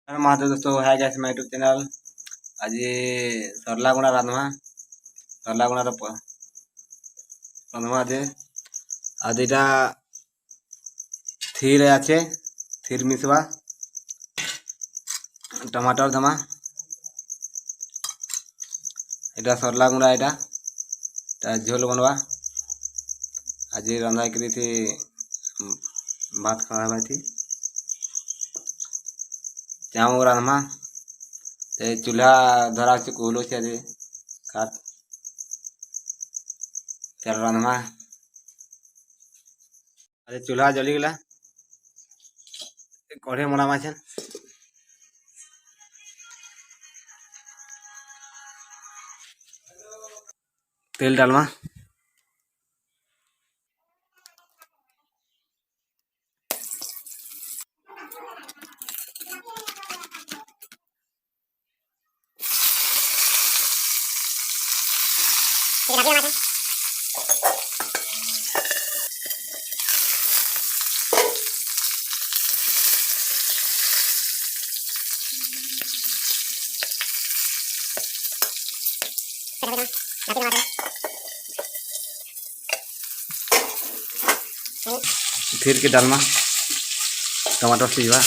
महादेव दोस्तों है गैस मैं यूट्यूब चैनल आज सरला गुणा रांधवा सरला गुणा रांधवा आज आज यहाँ थीर आछे थीर मिसवा टमाटर दमा এটা सरला गुणा এটা झोल बनवा आज रंधा करी थी भात खावा थी चाऊ रांधमा चूल्हा धरा से कोहलो से आज काट चल रांधमा अरे चूल्हा जली गला कढ़े मरामा छन तेल डालमा फिर के डालमा टमाटर सीजवा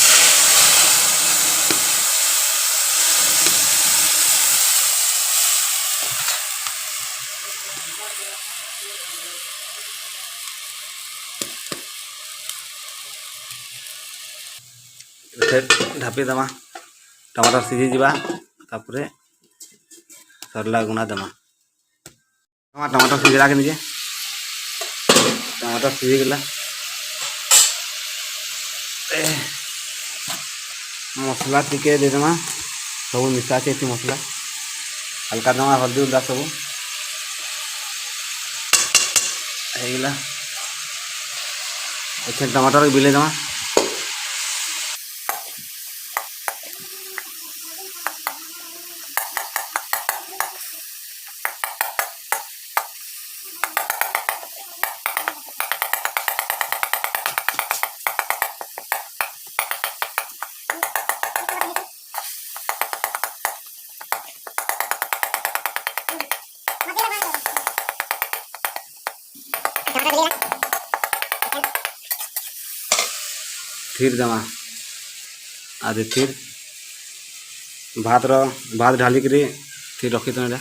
फिर ढापी दमा टमाटर सीझी जीवा तापुरे सरला गुणा दमा टमाटर सीझला के निजे टमाटर सीझी गला मसला टिके दे दमा सब मिसा के मसला हल्का दमा हल्दी उल्दा सब गला अच्छा टमाटर बिले दमा फिर दमा आधे फिर भात ढाली करी फिर रखी तो ना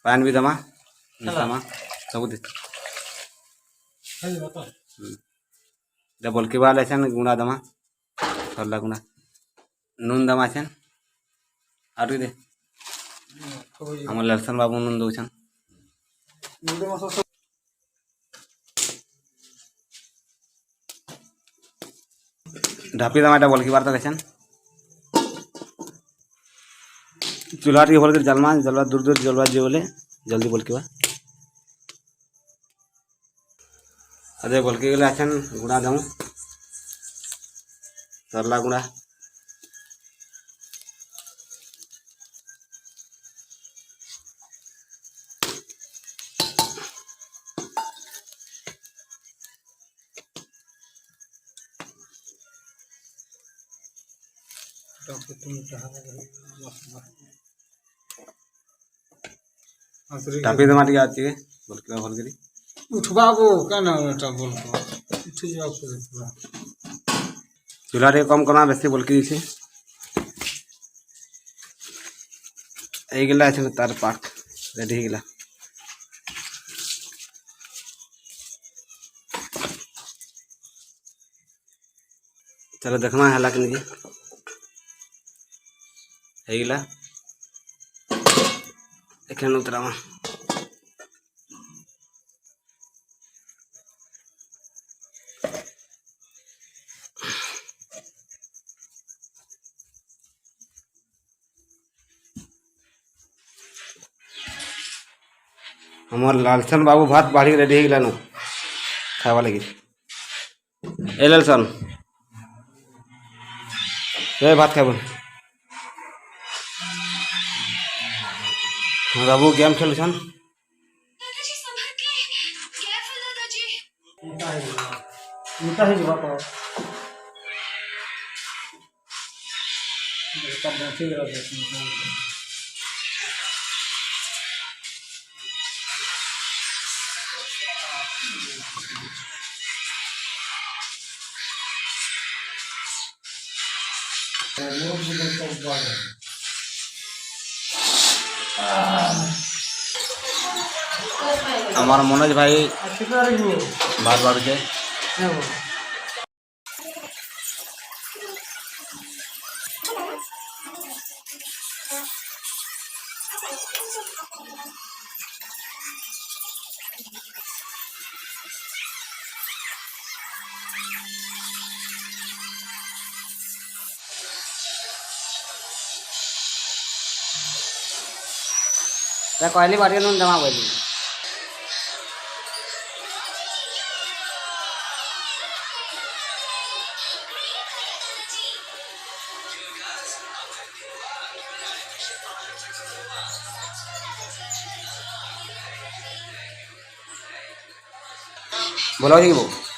पान भी दमा मिसामा सब दे बोल के बाल ऐसा गुणा दमा सरला गुणा नून दमा छन आरु दे हम लहसुन बाबू नून दो छन ढापी दमा बोल के बार तक छन चूल्हा टी भल कर जलमा जलवा दूर दूर जलवा जे बोले जल्दी बोल के बा अदे बोल के गले छन गुणा दमु सरला गुणा टापी दमा टी आती है बोल के भल करी उठवा को केना बेटा बोल को उठ जाओ पूरा चूल्हा टे कम करना बेसी बोल के छै ए गेला छै तार पाक रेडी गेला चलो देखना है ला के नहीं है गेला एखन उतरामा हमार लालसन बाबू भात बाढ़ी रेडी गला नु खावा लगी ए लालसन ए भात खाबो बाबू गेम खेलुछन मोटा ही जब को तब ठीक रह हमार मनोज भाई बार बार के कहली बार नून जमा बोली बोलो जी वो